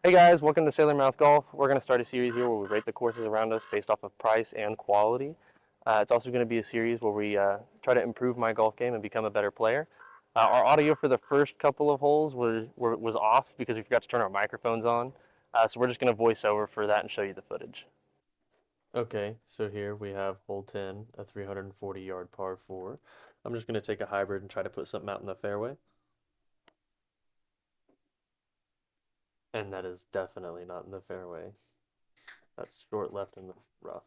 Hey guys, welcome to Sailor Mouth Golf. We're going to start a series here where we rate the courses around us based off of price and quality. It's also going to be a series where we try to improve my golf game and become a better player. Our audio for the first couple of holes was off because we forgot to turn our microphones on. So we're just going to voice over for that and show you the footage. Okay, so here we have hole 10, a 340-yard par 4. I'm just going to take a hybrid and try to put something out in the fairway. And that is definitely not in the fairway. That's short left in the rough.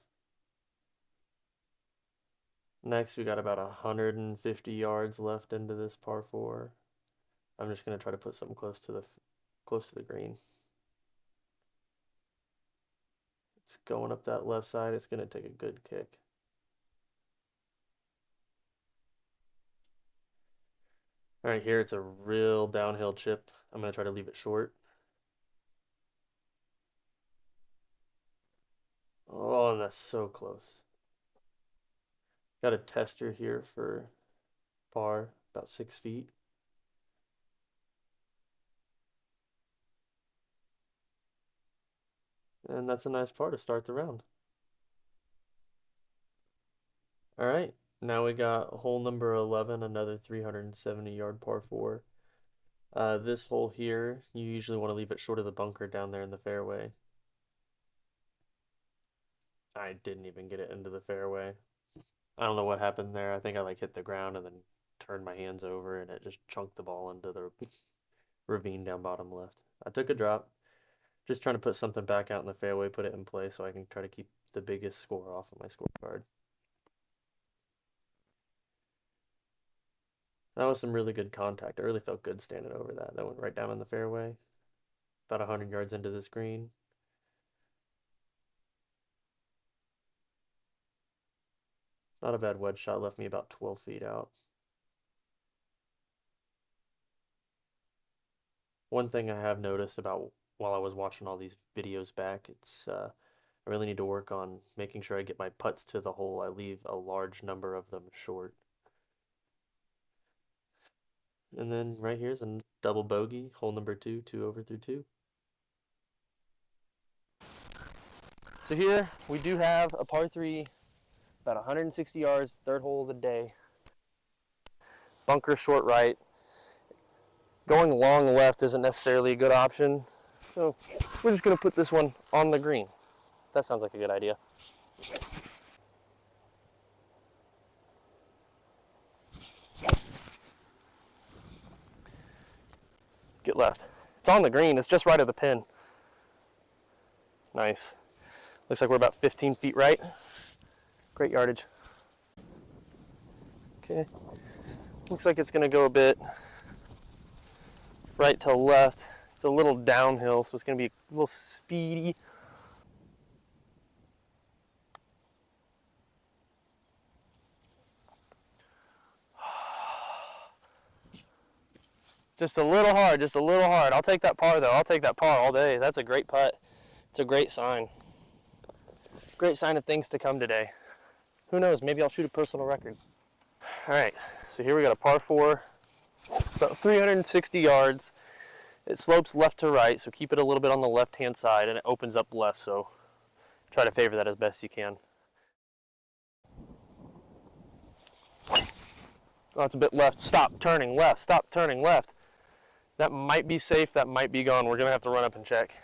Next, we got about 150 yards left into this par 4. I'm just going to try to put something close to the green. It's going up that left side. It's going to take a good kick. All right, here it's a real downhill chip. I'm going to try to leave it short. Oh, that's so close. Got a tester here for par, about 6 feet. And that's a nice par to start the round. All right, now we got hole number 11, another 370-yard par 4. This hole here, you usually want to leave it short of the bunker down there in the fairway. I didn't even get it into the fairway. I don't know what happened there. I think I hit the ground and then turned my hands over and it just chunked the ball into the ravine down bottom left. I took a drop, just trying to put something back out in the fairway, put it in play so I can try to keep the biggest score off of my scorecard. That was some really good contact. I really felt good standing over that. That went right down in the fairway. About 100 yards into this green. Not a bad wedge shot, left me about 12 feet out. One thing I have noticed about while I was watching all these videos back, it's I really need to work on making sure I get my putts to the hole. I leave a large number of them short. And then right here's a double bogey, hole number 2, 2 over through 2. So here we do have a par 3, about 160 yards, third hole of the day. Bunker short right. Going long left isn't necessarily a good option, so we're just going to put this one on the green. That sounds like a good idea. Get left. It's on the green. It's just right of the pin. Nice. Looks like we're about 15 feet right. Great yardage. Okay. Looks like it's going to go a bit right to left. It's a little downhill, so it's going to be a little speedy. Just a little hard, just a little hard. I'll take that par though. I'll take that par all day. That's a great putt. It's a great sign. Great sign of things to come today. Who knows, maybe I'll shoot a personal record. All right, so here we got a par 4, about 360 yards. It slopes left to right, so keep it a little bit on the left-hand side, and it opens up left, so try to favor that as best you can. Oh, it's a bit left. Stop turning left. Stop turning left. That might be safe. That might be gone. We're going to have to run up and check.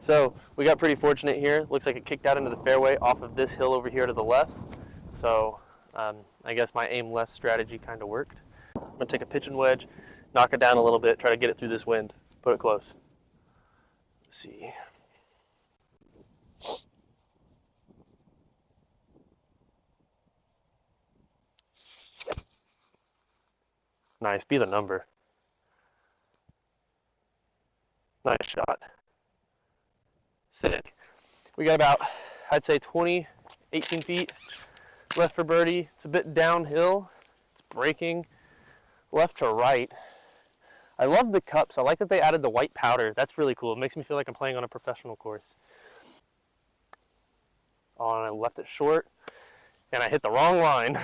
So we got pretty fortunate here. Looks like it kicked out into the fairway off of this hill over here to the left. So I guess my aim left strategy kind of worked. I'm going to take a pitch and wedge, knock it down a little bit, try to get it through this wind, put it close. Let's see. Nice, be the number. Nice shot. Sick. We got about, I'd say 20, 18 feet left for birdie. It's a bit downhill. It's breaking left to right. I love the cups. I like that they added the white powder. That's really cool. It makes me feel like I'm playing on a professional course. Oh, and I left it short, and I hit the wrong line.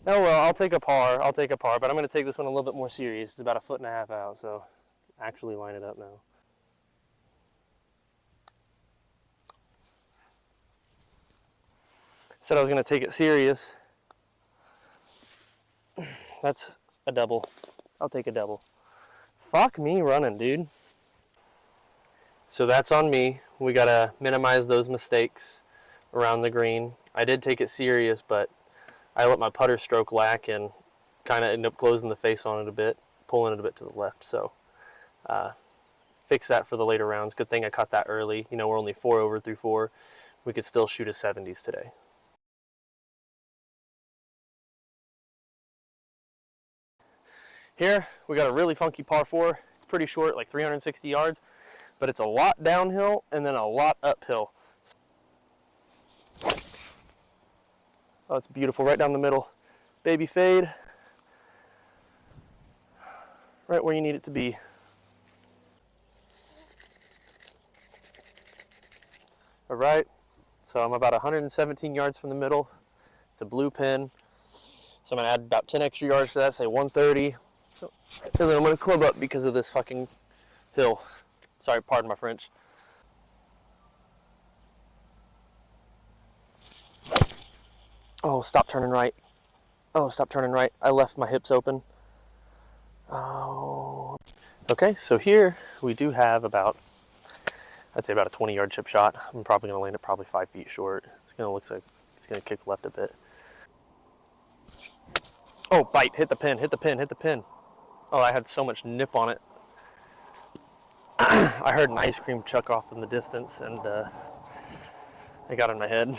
Oh well, I'll take a par. I'll take a par, but I'm going to take this one a little bit more serious. It's about 1.5 feet out, so actually line it up now. Said I was going to take it serious. That's a double. I'll take a double. Fuck me running, dude. So that's on me. We got to minimize those mistakes around the green. I did take it serious, but I let my putter stroke lack and kind of ended up closing the face on it a bit, pulling it a bit to the left. So fix that for the later rounds. Good thing I caught that early. You know, we're only 4 over through 4. We could still shoot a 70s today. Here, we got a really funky par 4. It's pretty short, like 360 yards, but it's a lot downhill and then a lot uphill. Oh, it's beautiful, right down the middle. Baby fade. Right where you need it to be. All right, so I'm about 117 yards from the middle. It's a blue pin. So I'm gonna add about 10 extra yards to that, say 130. And then I'm gonna club up because of this fucking hill. Sorry, pardon my French. Oh, stop turning right. Oh, stop turning right. I left my hips open. Oh. Okay, so here we do have about, I'd say about a 20-yard chip shot. I'm probably gonna land it probably 5 feet short. It's gonna look like it's gonna kick left a bit. Oh, bite, hit the pin, hit the pin, hit the pin. Oh, I had so much nip on it. I heard an ice cream chuck off in the distance and it got in my head.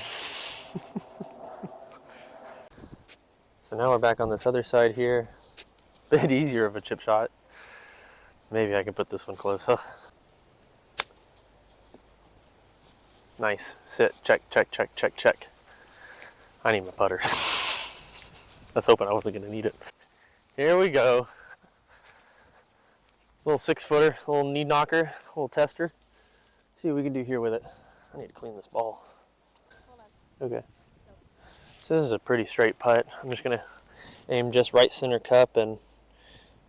So now we're back on this other side here. Bit easier of a chip shot. Maybe I can put this one close, huh? Nice. Sit. Check, check, check, check, check. I need my putter. I was hoping I wasn't going to need it. Here we go. Little 6-footer, little knee knocker, little tester. See what we can do here with it. I need to clean this ball. Okay. So this is a pretty straight putt. I'm just going to aim just right center cup and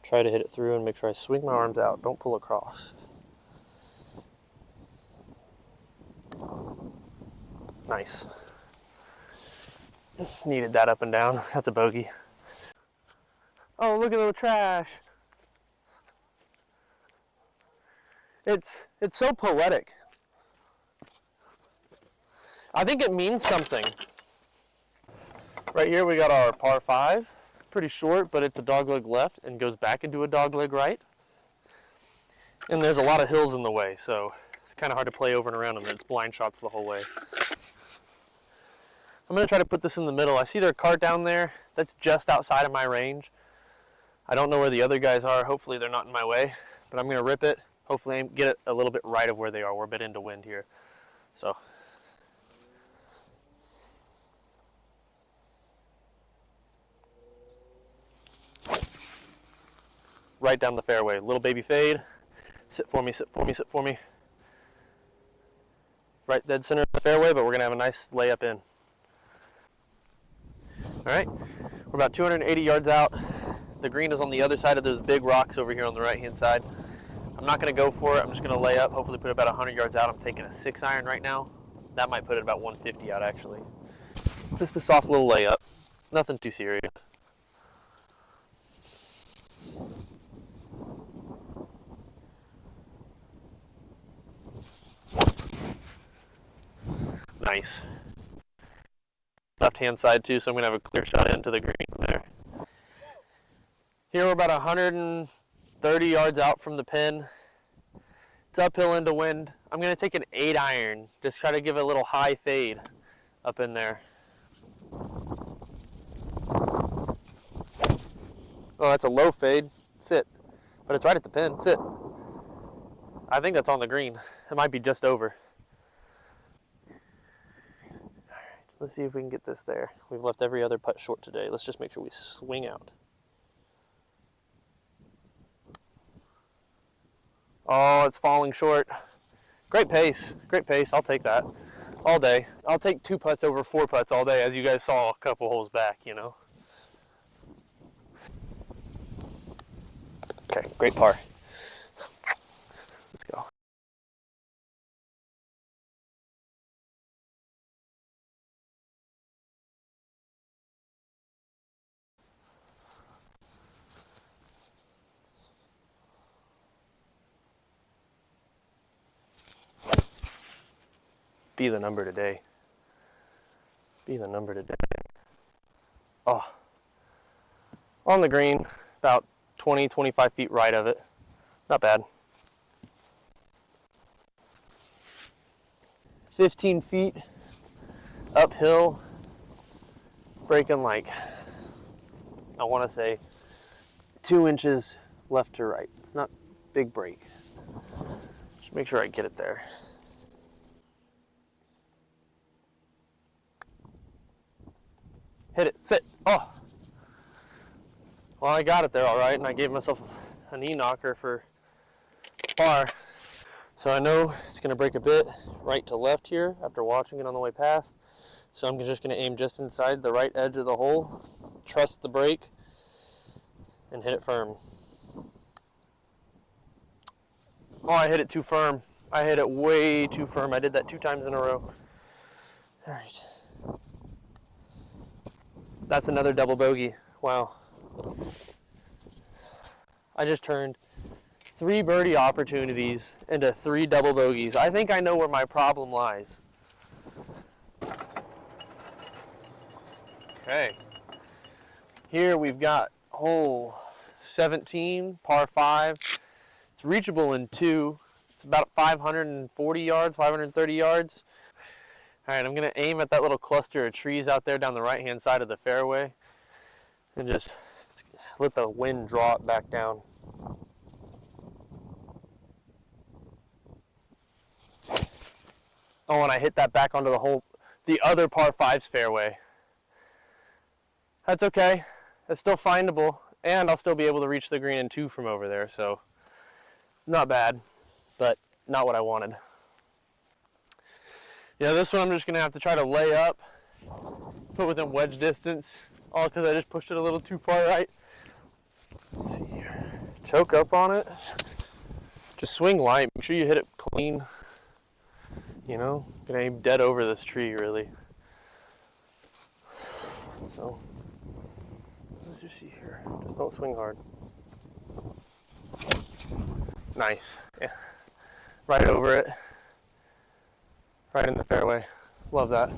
try to hit it through and make sure I swing my arms out. Don't pull across. Nice. Needed that up and down. That's a bogey. Oh, look at the trash. It's so poetic. I think it means something. Right here we got our par 5. Pretty short, but it's a dogleg left and goes back into a dogleg right. And there's a lot of hills in the way, so it's kind of hard to play over and around them. It's blind shots the whole way. I'm going to try to put this in the middle. I see their cart down there. That's just outside of my range. I don't know where the other guys are. Hopefully they're not in my way, but I'm going to rip it. Hopefully get it a little bit right of where they are. We're a bit into wind here. So. Right down the fairway. Little baby fade. Sit for me, sit for me, sit for me. Right dead center of the fairway, but we're going to have a nice layup in. All right, we're about 280 yards out. The green is on the other side of those big rocks over here on the right-hand side. I'm not going to go for it. I'm just going to lay up, hopefully put about 100 yards out. I'm taking a 6-iron right now. That might put it about 150 out, actually. Just a soft little layup. Nothing too serious. Nice. Left-hand side, too, so I'm going to have a clear shot into the green from there. Here we're about 130 yards out from the pin. It's uphill into wind. I'm going to take an 8-iron. Just try to give it a little high fade up in there. Oh, that's a low fade. Sit. But it's right at the pin. Sit. I think that's on the green. It might be just over. Alright, let's see if we can get this there. We've left every other putt short today. Let's just make sure we swing out. Oh, it's falling short. Great pace. Great pace. I'll take that all day. I'll take 2 putts over 4 putts all day, as you guys saw a couple holes back, you know. Okay, great par. Let's go. be the number today. Be the number today. Oh, on the green, about 20, 25 feet right of it. Not bad. 15 feet uphill, breaking like, I want to say 2 inches left to right. It's not big break. Just make sure I get it there. Hit it, sit. Oh. Well, I got it there all right, and I gave myself a knee knocker for par. So I know it's going to break a bit right to left here after watching it on the way past. So I'm just going to aim just inside the right edge of the hole, trust the break, and hit it firm. Oh, I hit it too firm. I hit it way too firm. I did that 2 times in a row. All right. That's another double bogey. Wow. I just turned 3 birdie opportunities into 3 double bogeys. I think I know where my problem lies. Okay. Here we've got hole 17, par 5. It's reachable in 2. It's about 540 yards, 530 yards. All right, I'm gonna aim at that little cluster of trees out there down the right-hand side of the fairway and just let the wind draw it back down. Oh, and I hit that back onto the other par 5's fairway. That's okay. It's still findable, and I'll still be able to reach the green in 2 from over there, so it's not bad, but not what I wanted. Yeah, this one I'm just gonna have to try to lay up, put within wedge distance, all because I just pushed it a little too far right. Let's see here. Choke up on it. Just swing light. Make sure you hit it clean. You know, gonna aim dead over this tree, really. So, let's just see here. Just don't swing hard. Nice. Yeah. Right over it. Right in the fairway. Love that.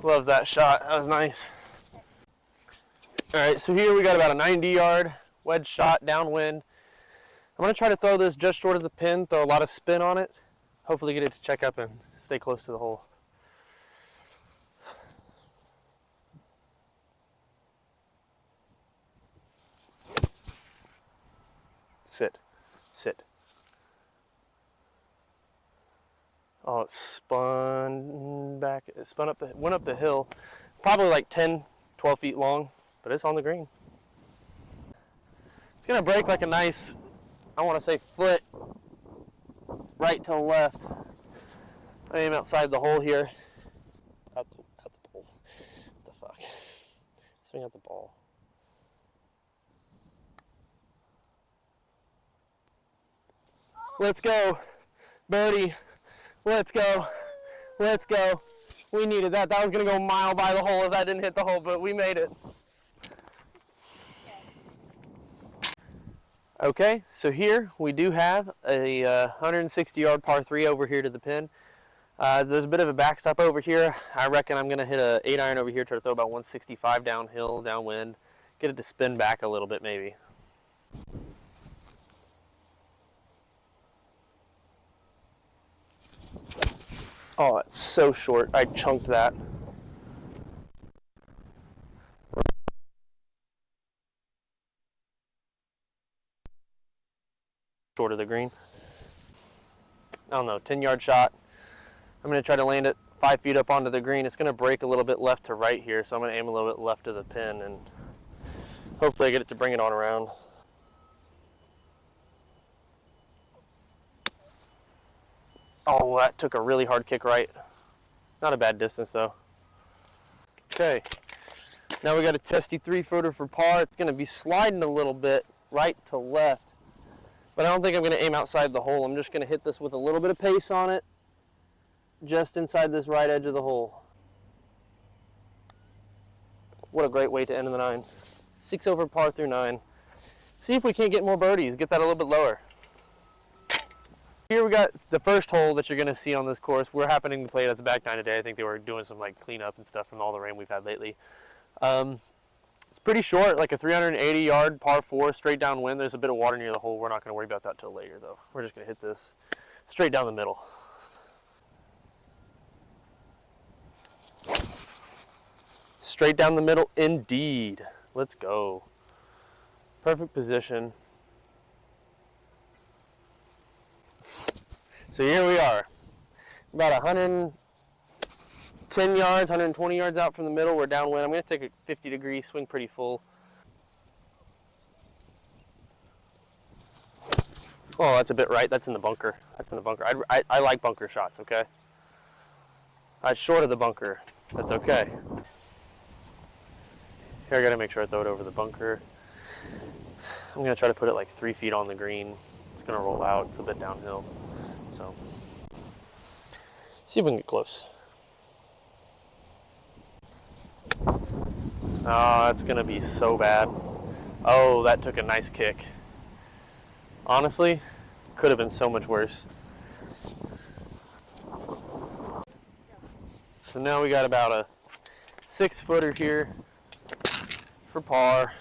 Love that shot. That was nice. All right, so here we got about a 90-yard wedge shot downwind. I'm gonna try to throw this just short of the pin, throw a lot of spin on it. Hopefully get it to check up and stay close to the hole. Sit, sit. Oh, it spun back, it spun up, went up the hill, probably like 10, 12 feet long, but it's on the green. It's gonna break like a nice, I wanna say foot right to left. I aim outside the hole here. At the pole. What the fuck? Swing at the ball. Let's go, birdie. Let's go. Let's go. We needed that. That was going to go a mile by the hole if that didn't hit the hole, but we made it. Okay, so here we do have a 160-yard par 3 over here to the pin. There's a bit of a backstop over here. I reckon I'm going to hit a 8-iron over here, try to throw about 165 downhill, downwind, get it to spin back a little bit maybe. Oh, it's so short. I chunked that. Short of the green. I don't know, 10-yard shot. I'm going to try to land it 5 feet up onto the green. It's going to break a little bit left to right here, so I'm going to aim a little bit left of the pin, and hopefully I get it to bring it on around. Oh, that took a really hard kick right. Not a bad distance though. Okay, now we got a testy 3-footer for par. It's going to be sliding a little bit right to left, but I don't think I'm going to aim outside the hole. I'm just going to hit this with a little bit of pace on it, just inside this right edge of the hole. What a great way to end the 9. 6 over par through 9. See if we can't get more birdies, get that a little bit lower. Here we got the first hole that you're going to see on this course. We're happening to play it as a back nine today. I think they were doing some like cleanup and stuff from all the rain we've had lately. It's pretty short, like a 380-yard par 4 straight downwind. There's a bit of water near the hole. We're not going to worry about that till later, though. We're just going to hit this straight down the middle. Straight down the middle, indeed. Let's go. Perfect position. So here we are, about 110 yards, 120 yards out from the middle. We're downwind. I'm going to take a 50-degree swing pretty full. Oh, that's a bit right. That's in the bunker. That's in the bunker. I like bunker shots, okay? Short of the bunker. That's okay. Here, I got to make sure I throw it over the bunker. I'm going to try to put it like 3 feet on the green. It's going to roll out. It's a bit downhill. So, see if we can get close. Oh, that's going to be so bad. Oh, that took a nice kick. Honestly, could have been so much worse. So now we got about a 6-footer here for par.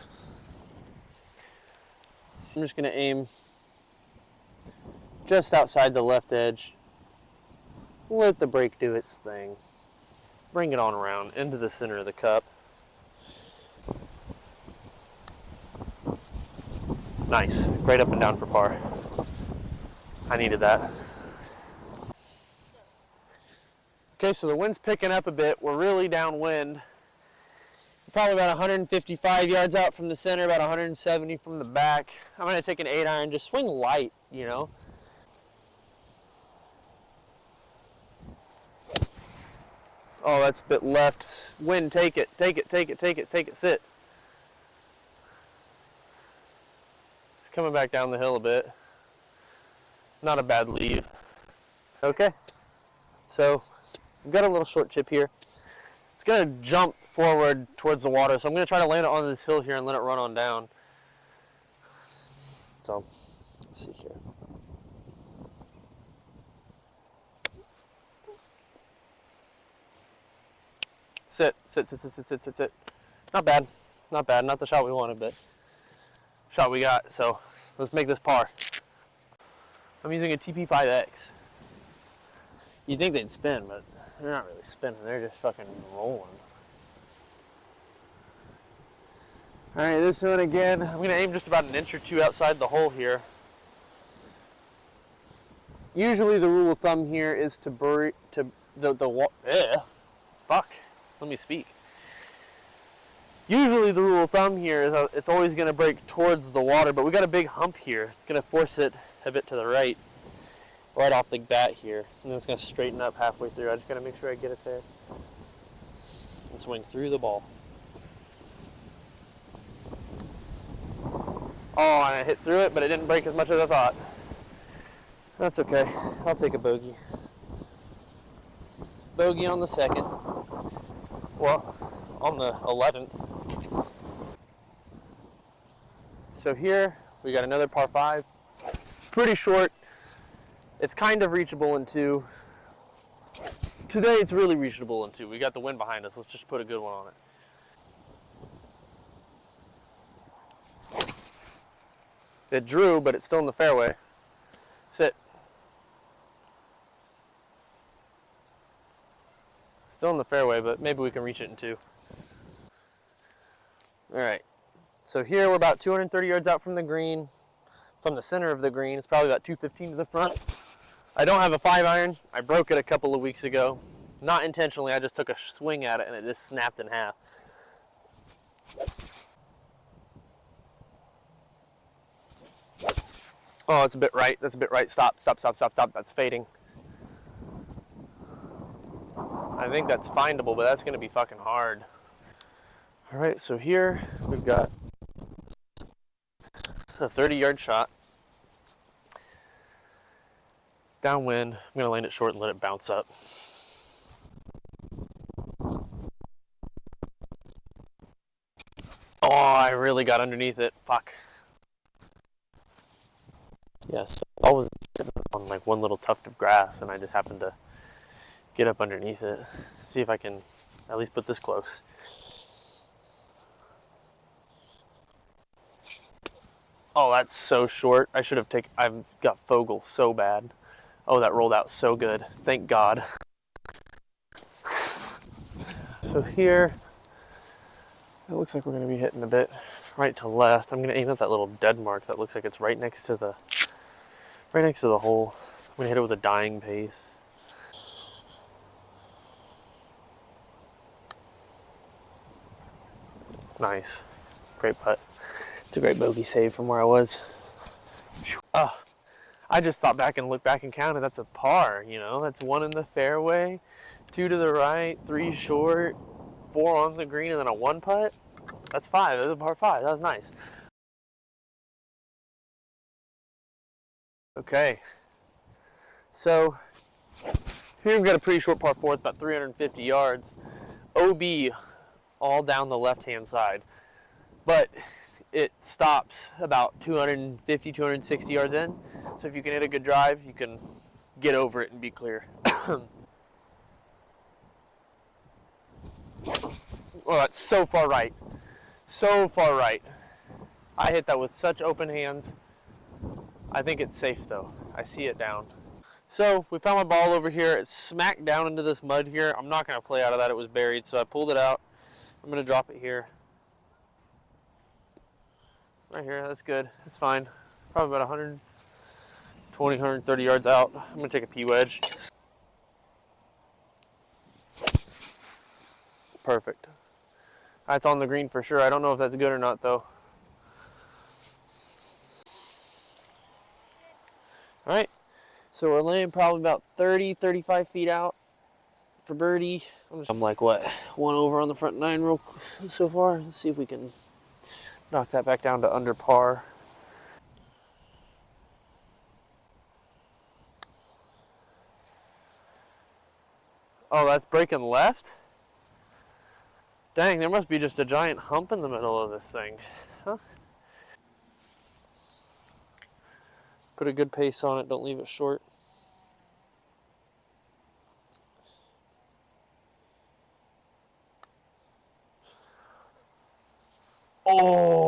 So I'm just going to aim just outside the left edge. Let the brake do its thing. Bring it on around into the center of the cup. Nice. Right up and down for par. I needed that. Okay, so the wind's picking up a bit. We're really downwind. Probably about 155 yards out from the center, about 170 from the back. I'm going to take an 8-iron, just swing light, you know. Oh, that's a bit left. Wind, take it, take it, take it, take it, take it, sit. It's coming back down the hill a bit. Not a bad leave. Okay, so I've got a little short chip here. It's going to jump forward towards the water, so I'm going to try to land it on this hill here and let it run on down. So, let's see here. Sit, sit, sit, sit, sit, sit, sit, sit. Not bad, not bad. Not the shot we wanted, but shot we got. So let's make this par. I'm using a TP5X. You'd think they'd spin, but they're not really spinning. They're just fucking rolling. All right, this one again. I'm gonna aim just about an inch or two outside the hole here. Usually the rule of thumb here is to bury fuck. Let me speak. Usually the rule of thumb here is it's always going to break towards the water, but we got a big hump here. It's going to force it a bit to the right off the bat here. And then it's going to straighten up halfway through. I just got to make sure I get it there. And swing through the ball. Oh, and I hit through it, but it didn't break as much as I thought. That's okay. I'll take a bogey. Bogey on the second. Well, on the 11th. So here we got another par 5. Pretty short. It's kind of reachable in 2. Today it's really reachable in 2. We got the wind behind us. Let's just put a good one on it. It drew, but it's still in the fairway. Sit. Still in the fairway, but maybe we can reach it in 2. All right, so here we're about 230 yards out from the green, from the center of the green. It's probably about 215 to the front. I don't have a 5-iron. I broke it a couple of weeks ago. Not intentionally, I just took a swing at it and it just snapped in half. Oh, it's a bit right. That's a bit right. Stop, stop, stop, stop, stop. That's fading. I think that's findable, but that's going to be fucking hard. All right, so here we've got a 30-yard shot. Downwind. I'm going to land it short and let it bounce up. Oh, I really got underneath it. Fuck. Yes, I was sitting on my like one little tuft of grass, and I just happened to get up underneath it. See if I can at least put this close. Oh, that's so short. I should have taken, I've got Fogel so bad. Oh, that rolled out so good. Thank God. So here, it looks like we're gonna be hitting a bit right to left. I'm gonna aim at that little dead mark that looks like it's right next to the hole. I'm gonna hit it with a dying pace. Nice, great putt. It's a great bogey save from where I was. Oh, I just thought back and looked back and counted. That's a par, you know. That's 1 in the fairway, 2 to the right, 3 short, 4 on the green, and then a 1 putt. That's 5. That's a par 5. That was nice. Okay. So here we've got a pretty short par 4. It's about 350 yards. OB all down the left-hand side, but it stops about 250, 260 yards in. So if you can hit a good drive, you can get over it and be clear. Oh, that's so far right. So far right. I hit that with such open hands. I think it's safe though. I see it down. So we found my ball over here. It's smacked down into this mud here. I'm not going to play out of that. It was buried, so I pulled it out. I'm going to drop it here. Right here, that's good. That's fine. Probably about 120, 130 yards out. I'm going to take a P-wedge. Perfect. That's on the green for sure. I don't know if that's good or not though. All right. So we're laying probably about 30, 35 feet out for birdie. I'm like, what, 1 over on the front 9 so far. Let's see if we can knock that back down to under par. Oh, that's breaking left? Dang, there must be just a giant hump in the middle of this thing. Huh? Put a good pace on it, don't leave it short. Oh!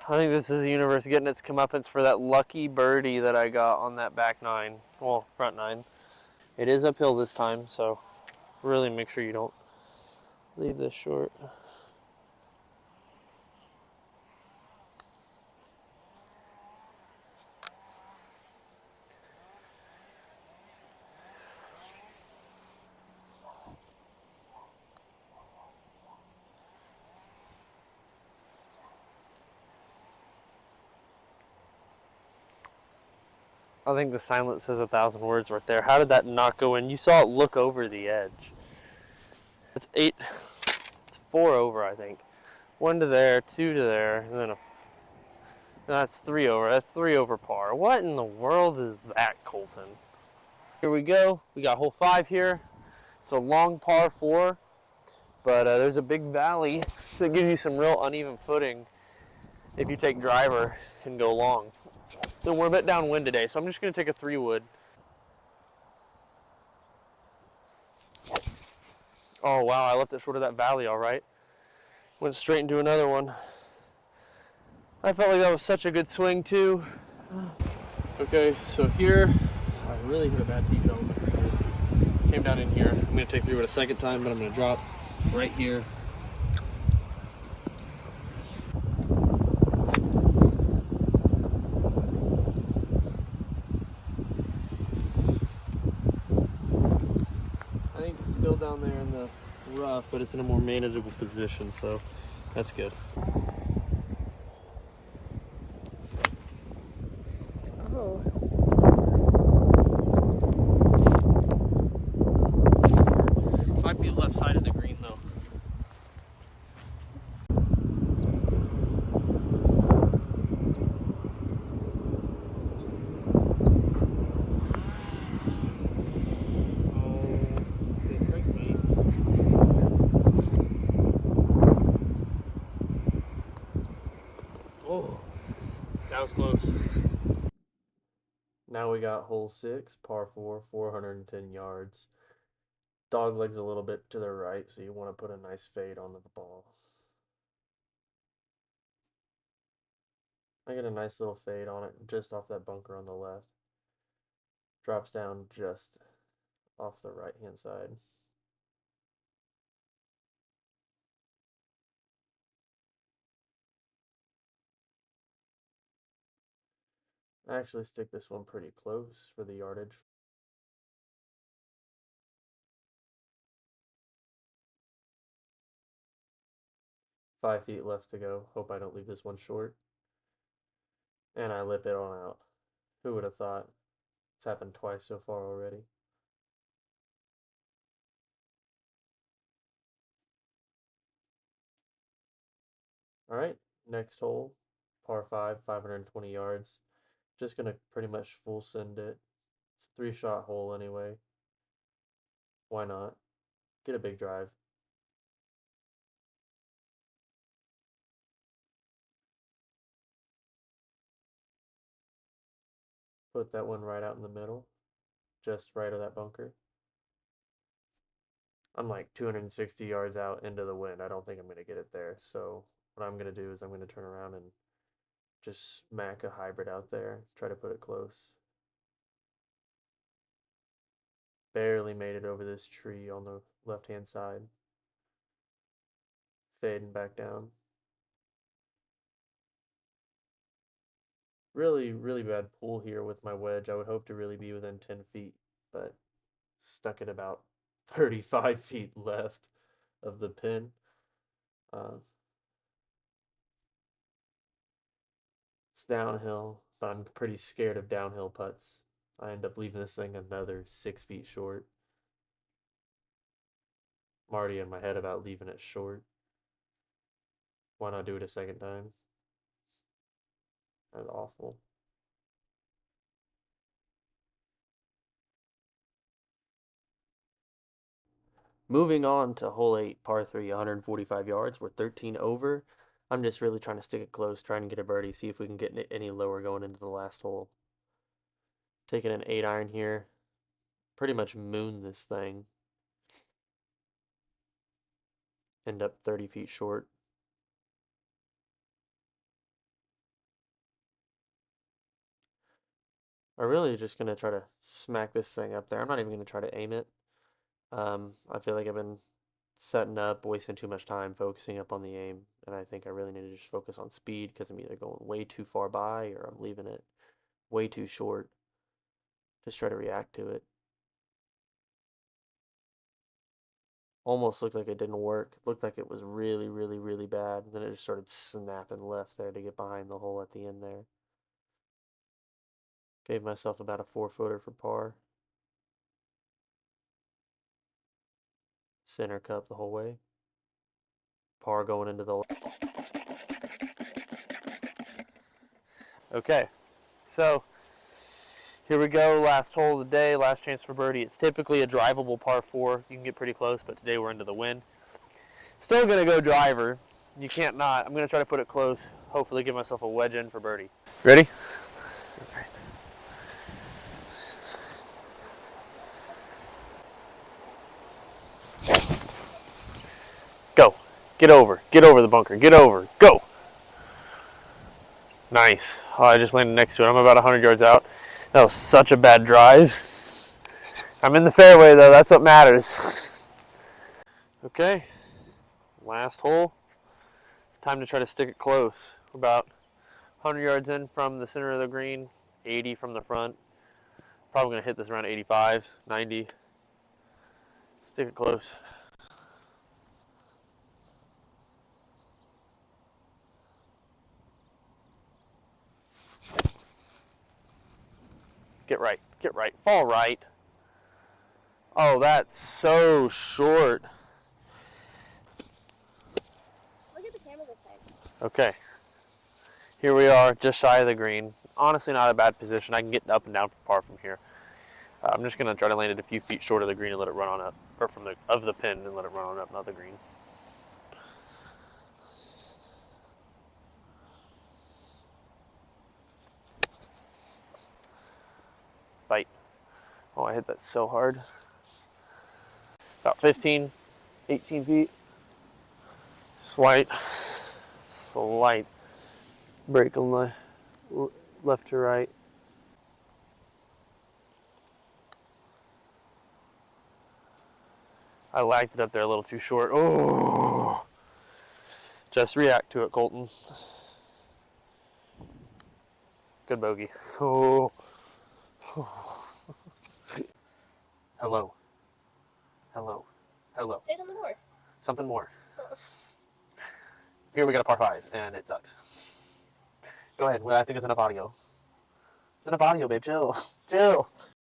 I think this is the universe getting its comeuppance for that lucky birdie that I got on that back 9. Well, front 9. It is uphill this time, so really make sure you don't leave this short. I think the silence says 1,000 words right there. How did that not go in? You saw it look over the edge. It's 8. It's 4 over, I think. 1 to there, 2 to there, and then that's 3 over. That's 3 over par. What in the world is that, Colton? Here we go. We got hole 5 here. It's a long par 4, but there's a big valley that gives you some real uneven footing if you take driver and go long. Then we're a bit downwind today, so I'm just going to take a 3-wood. Oh wow, I left it short of that valley all right. Went straight into another one. I felt like that was such a good swing too. Okay, so here, I really hit a bad tee shot with the 3-wood. Came down in here. I'm going to take 3-wood a second time, but I'm going to drop right here. Down there in the rough, but it's in a more manageable position, so that's good. Oh. Might be left side of the green though. That was close. Now we got hole 6, par 4, 410 yards. Dog leg's a little bit to the right, so you want to put a nice fade onto the ball. I get a nice little fade on it just off that bunker on the left. Drops down just off the right hand side. I actually stick this one pretty close for the yardage. Five feet left to go. Hope I don't leave this one short. And I lip it on out. Who would have thought? It's happened twice so far already. Alright, next hole. Par 5, 520 yards. Just going to pretty much full send it. It's a 3-shot hole anyway. Why not? Get a big drive. Put that one right out in the middle. Just right of that bunker. I'm like 260 yards out into the wind. I don't think I'm going to get it there. So what I'm going to do is I'm going to turn around and just smack a hybrid out there. Try to put it close. Barely made it over this tree on the left-hand side. Fading back down. Really, really bad pull here with my wedge. I would hope to really be within 10 feet, but stuck at about 35 feet left of the pin. It's downhill, but I'm pretty scared of downhill putts. I end up leaving this thing another 6 feet short. I'm already in my head about leaving it short. Why not do it a second time? That's awful. Moving on to hole 8, par 3, 145 yards. We're 13 over. I'm just really trying to stick it close, trying to get a birdie, see if we can get any lower going into the last hole. Taking an 8 iron here. Pretty much moon this thing. End up 30 feet short. I'm really just going to try to smack this thing up there. I'm not even going to try to aim it. I feel like I've been setting up, wasting too much time focusing up on the aim, and I think I really need to just focus on speed because I'm either going way too far by or I'm leaving it way too short. Just try to react to it. Almost looked like it didn't work. Looked like it was really, really, really bad. And then it just started snapping left there to get behind the hole at the end there. Gave myself about a 4-footer for par. Center cup the whole way. Par going into the... Okay, so here we go, last hole of the day, last chance for birdie. It's typically a drivable par 4. You can get pretty close, but today we're into the wind. Still gonna go driver. You can't not. I'm gonna try to put it close. Hopefully give myself a wedge in for birdie. Ready? Go. Get over the bunker. Get over. Go. Nice. Oh, I just landed next to it. I'm about 100 yards out. That was such a bad drive. I'm in the fairway though. That's what matters. Okay. Last hole. Time to try to stick it close. We're about 100 yards in from the center of the green, 80 from the front. Probably going to hit this around 85, 90. Stick it close. Get right, fall right. Oh, that's so short. Look at the camera this time. Okay. Here we are, just shy of the green. Honestly, not a bad position. I can get up and down for par from here. I'm just going to try to land it a few feet short of the green and let it run on up, or from the pin and let it run on up, not the green. Oh, I hit that so hard. About 15, 18 feet. Slight break on the left to right. I lagged it up there a little too short. Oh, just react to it, Colton. Good bogey. Oh. Hello. Hello. Hello. Say something more. Something more. Here we got a par 5, and it sucks. Go ahead. Well, I think it's enough audio. It's enough audio, babe. Chill. Chill.